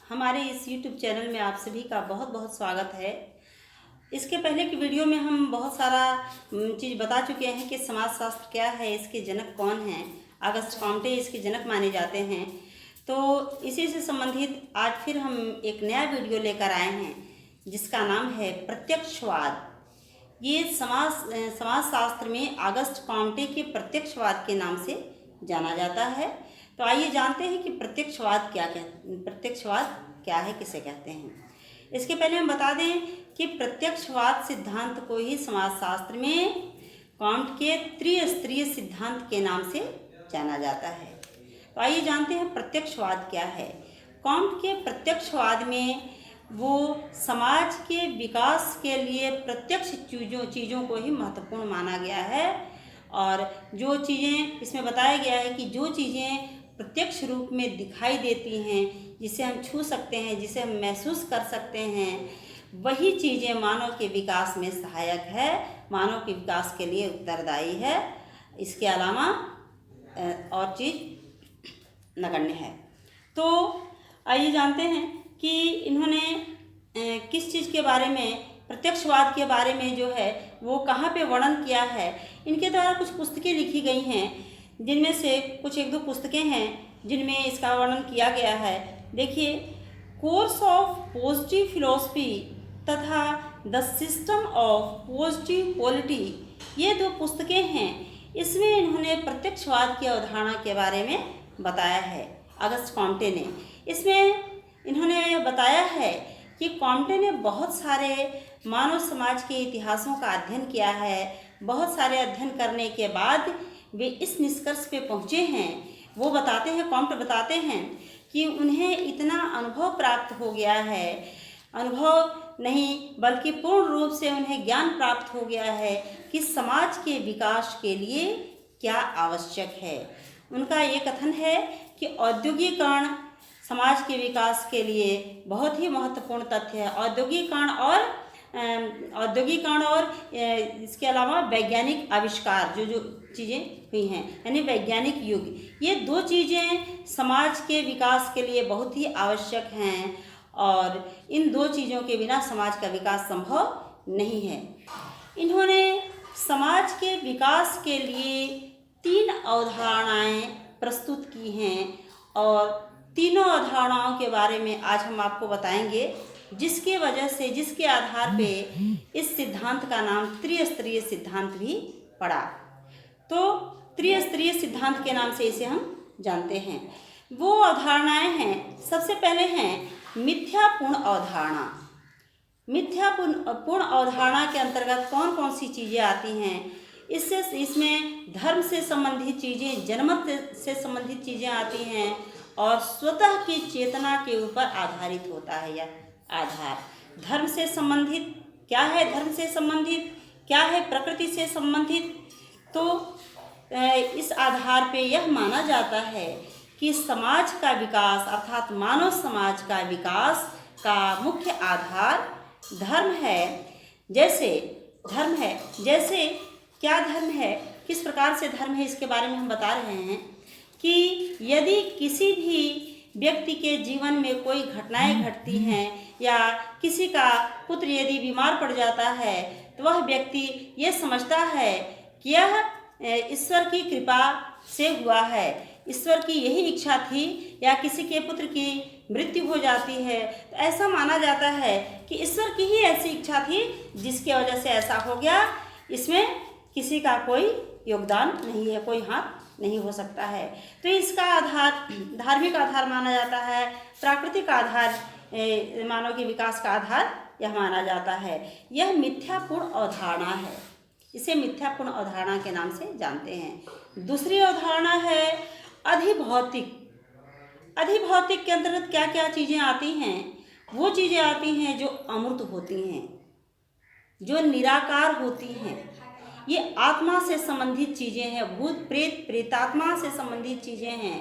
हमारे इस YouTube channel में आप सभी का बहुत बहुत स्वागत है। इसके पहले की वीडियो में हम बहुत सारा चीज़ बता चुके हैं कि समाजशास्त्र क्या है, इसके जनक कौन हैं। अगस्त कॉम्टे इसके जनक माने जाते हैं। तो इसी से संबंधित आज फिर हम एक नया वीडियो लेकर आए हैं जिसका नाम है प्रत्यक्षवाद। ये समाजशास्त्र में अगस्त कॉम्टे के प्रत्यक्षवाद के नाम से जाना जाता है। तो आइए जानते हैं कि प्रत्यक्षवाद क्या है, किसे कहते हैं। इसके पहले हम बता दें कि प्रत्यक्षवाद सिद्धांत को ही समाजशास्त्र में कॉम्ट के त्रिस्तरीय सिद्धांत के नाम से जाना जाता है। तो आइए जानते हैं प्रत्यक्षवाद क्या है। कॉम्ट के प्रत्यक्षवाद में वो समाज के विकास के लिए प्रत्यक्ष चीज़ों को ही महत्वपूर्ण माना गया है। और जो चीज़ें इसमें बताया गया है कि जो चीज़ें प्रत्यक्ष रूप में दिखाई देती हैं, जिसे हम छू सकते हैं, जिसे हम महसूस कर सकते हैं, वही चीज़ें मानव के विकास में सहायक है, मानव के विकास के लिए उत्तरदायी है। इसके अलावा और चीज़ नगण्य है। तो आइए जानते हैं कि इन्होंने किस चीज़ के बारे में, प्रत्यक्षवाद के बारे में जो है वो कहाँ पे वर्णन किया है। इनके द्वारा कुछ पुस्तकें लिखी गई हैं, जिनमें से कुछ एक दो पुस्तकें हैं जिनमें इसका वर्णन किया गया है। देखिए, कोर्स ऑफ पॉजिटिव फिलॉसफी तथा the system of positive polity, ये दो पुस्तकें हैं। इसमें इन्होंने प्रत्यक्षवाद की अवधारणा के बारे में बताया है अगस्त कॉम्टे ने। इसमें इन्होंने बताया है कि कॉम्टे ने बहुत सारे मानव समाज के इतिहासों का अध्ययन किया है। बहुत सारे अध्ययन करने के बाद वे इस निष्कर्ष पे पहुँचे हैं। वो बताते हैं, कॉम्टे बताते हैं कि उन्हें इतना अनुभव प्राप्त हो गया है, अनुभव नहीं बल्कि पूर्ण रूप से उन्हें ज्ञान प्राप्त हो गया है कि समाज के विकास के लिए क्या आवश्यक है। उनका ये कथन है कि औद्योगिकरण समाज के विकास के लिए बहुत ही महत्वपूर्ण तथ्य है। औद्योगिकरण और इसके अलावा वैज्ञानिक आविष्कार, जो चीज़ें हुई हैं, यानी वैज्ञानिक युग, ये दो चीज़ें समाज के विकास के लिए बहुत ही आवश्यक हैं। और इन दो चीज़ों के बिना समाज का विकास संभव नहीं है। इन्होंने समाज के विकास के लिए 3 अवधारणाएं प्रस्तुत की हैं और तीनों अवधारणाओं के बारे में आज हम आपको बताएंगे, जिसके वजह से, जिसके आधार पे इस सिद्धांत का नाम त्रिस्तरीय सिद्धांत भी पड़ा। तो त्रिस्तरीय सिद्धांत के नाम से इसे हम जानते हैं। वो अवधारणाएं हैं, सबसे पहले हैं मिथ्यापूर्ण अवधारणा। मिथ्यापूर्ण अवधारणा के अंतर्गत कौन कौन सी चीज़ें आती हैं? इसमें धर्म से संबंधित चीज़ें, जनमत से संबंधित चीज़ें आती हैं और स्वतः की चेतना के ऊपर आधारित होता है यह आधार। धर्म से संबंधित क्या है? धर्म से संबंधित क्या है? प्रकृति से संबंधित। तो इस आधार पे यह माना जाता है कि समाज का विकास, अर्थात मानव समाज का विकास का मुख्य आधार धर्म है। जैसे क्या धर्म है, किस प्रकार से धर्म है, इसके बारे में हम बता रहे हैं कि यदि किसी भी व्यक्ति के जीवन में कोई घटनाएं घटती हैं या किसी का पुत्र यदि बीमार पड़ जाता है, तो वह व्यक्ति ये समझता है कि यह ईश्वर की कृपा से हुआ है, ईश्वर की यही इच्छा थी, या किसी के पुत्र की मृत्यु हो जाती है तो ऐसा माना जाता है कि ईश्वर की ही ऐसी इच्छा थी जिसकी वजह से ऐसा हो गया। इसमें किसी का कोई योगदान नहीं है, कोई हाथ नहीं हो सकता है। तो इसका आधार धार्मिक आधार माना जाता है, प्राकृतिक आधार, मानव के विकास का आधार यह माना जाता है। यह मिथ्यापूर्ण अवधारणा है, इसे मिथ्यापूर्ण अवधारणा के नाम से जानते हैं। दूसरी अवधारणा है अधिभौतिक। अधिभौतिक के अंतर्गत क्या क्या चीज़ें आती हैं? वो चीज़ें आती हैं जो अमूर्त होती हैं, जो निराकार होती हैं। ये आत्मा से संबंधित चीज़ें हैं, भूत प्रेत प्रेतात्मा से संबंधित चीज़ें हैं।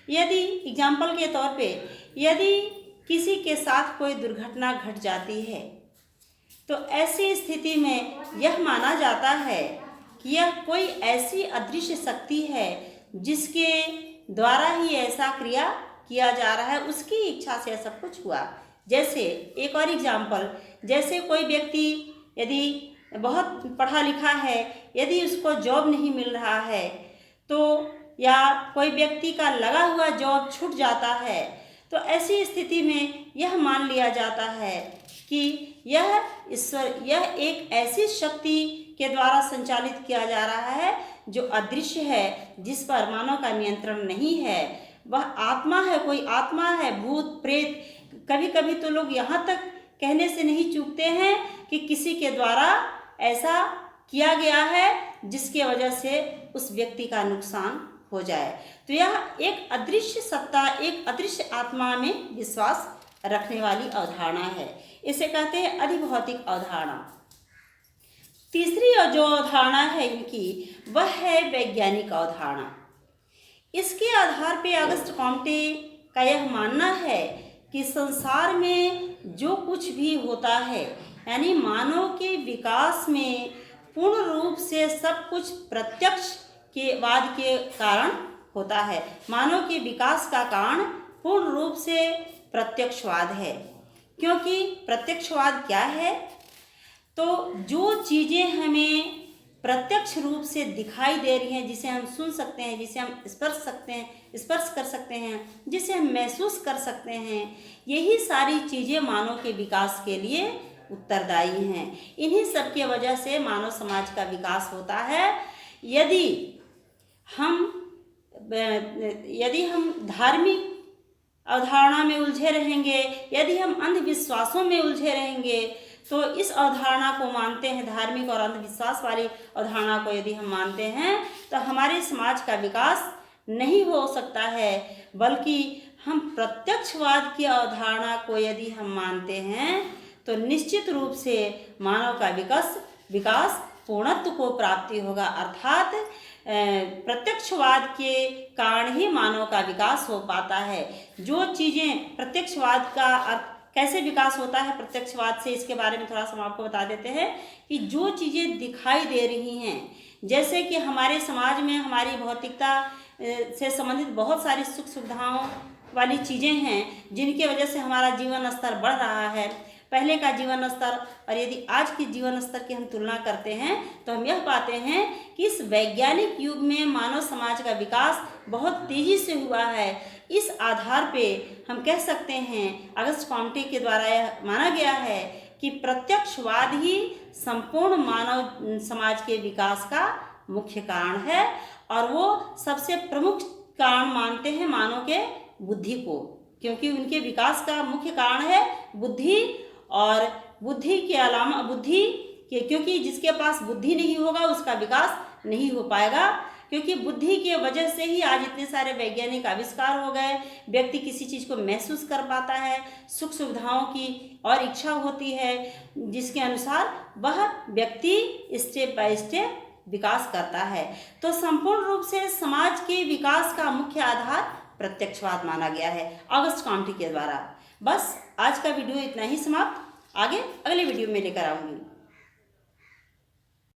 यदि एग्जाम्पल के तौर पे, यदि किसी के साथ कोई दुर्घटना घट जाती है तो ऐसी स्थिति में यह माना जाता है कि यह कोई ऐसी अदृश्य शक्ति है जिसके द्वारा ही ऐसा क्रिया किया जा रहा है, उसकी इच्छा से सब कुछ हुआ। जैसे एक और एग्जाम्पल, जैसे कोई व्यक्ति यदि बहुत पढ़ा लिखा है, यदि उसको जॉब नहीं मिल रहा है तो, या कोई व्यक्ति का लगा हुआ जॉब छूट जाता है, तो ऐसी स्थिति में यह मान लिया जाता है कि यह ईश्वर, यह एक ऐसी शक्ति के द्वारा संचालित किया जा रहा है जो अदृश्य है, जिस पर मानव का नियंत्रण नहीं है। वह आत्मा है, कोई आत्मा है, भूत प्रेत। कभी कभी तो लोग यहाँ तक कहने से नहीं चूकते हैं कि किसी के द्वारा ऐसा किया गया है जिसकी वजह से उस व्यक्ति का नुकसान हो जाए। तो यह एक अदृश्य सत्ता, एक अदृश्य आत्मा में विश्वास रखने वाली अवधारणा है। इसे कहते हैं अधिभौतिक अवधारणा। तीसरी जो अवधारणा है इनकी, वह है वैज्ञानिक अवधारणा। इसके आधार पे अगस्ट कॉम्टे का यह मानना है कि संसार में जो कुछ भी होता है, यानी मानव के विकास में पूर्ण रूप से सब कुछ प्रत्यक्ष के वाद के कारण होता है। मानव के विकास का कारण पूर्ण रूप से प्रत्यक्षवाद है। क्योंकि प्रत्यक्षवाद क्या है? तो जो चीज़ें हमें प्रत्यक्ष रूप से दिखाई दे रही हैं, जिसे हम सुन सकते हैं, जिसे हम स्पर्श कर सकते हैं, जिसे हम महसूस कर सकते हैं, यही सारी चीज़ें मानव के विकास के लिए उत्तरदायी हैं। इन्हीं सब की वजह से मानव समाज का विकास होता है। यदि हम धार्मिक अवधारणा में उलझे रहेंगे, यदि हम अंधविश्वासों में उलझे रहेंगे, तो इस अवधारणा को मानते हैं, धार्मिक और अंधविश्वास वाली अवधारणा को यदि हम मानते हैं, तो हमारे समाज का विकास नहीं हो सकता है। बल्कि हम प्रत्यक्षवाद की अवधारणा को यदि हम मानते हैं, तो निश्चित रूप से मानव का विकास पूर्णत्व को प्राप्ति होगा। अर्थात प्रत्यक्षवाद के कारण ही मानव का विकास हो पाता है। जो चीज़ें प्रत्यक्षवाद का अर्थ कैसे विकास होता है प्रत्यक्षवाद से, इसके बारे में थोड़ा सा हम आपको बता देते हैं कि जो चीज़ें दिखाई दे रही हैं, जैसे कि हमारे समाज में हमारी भौतिकता से संबंधित बहुत सारी सुख सुविधाओं वाली चीज़ें हैं, जिनकी वजह से हमारा जीवन स्तर बढ़ रहा है। पहले का जीवन स्तर और यदि आज के जीवन स्तर की हम तुलना करते हैं, तो हम यह पाते हैं कि इस वैज्ञानिक युग में मानव समाज का विकास बहुत तेज़ी से हुआ है। इस आधार पे हम कह सकते हैं, अगस्ट कॉम्टे के द्वारा यह माना गया है कि प्रत्यक्षवाद ही संपूर्ण मानव समाज के विकास का मुख्य कारण है, और वो सबसे प्रमुख कारण मानते हैं मानव के बुद्धि को, क्योंकि उनके विकास का मुख्य कारण है बुद्धि। और बुद्धि के अलावा क्योंकि जिसके पास बुद्धि नहीं होगा उसका विकास नहीं हो पाएगा, क्योंकि बुद्धि के वजह से ही आज इतने सारे वैज्ञानिक आविष्कार हो गए। व्यक्ति किसी चीज़ को महसूस कर पाता है, सुख सुविधाओं की और इच्छा होती है, जिसके अनुसार वह व्यक्ति स्टेप बाय स्टेप विकास करता है। तो संपूर्ण रूप से समाज के विकास का मुख्य आधार प्रत्यक्षवाद माना गया है अगस्ट कॉम्टे के द्वारा। बस आज का वीडियो इतना ही समाप्त। आगे अगले वीडियो में लेकर आऊँगी।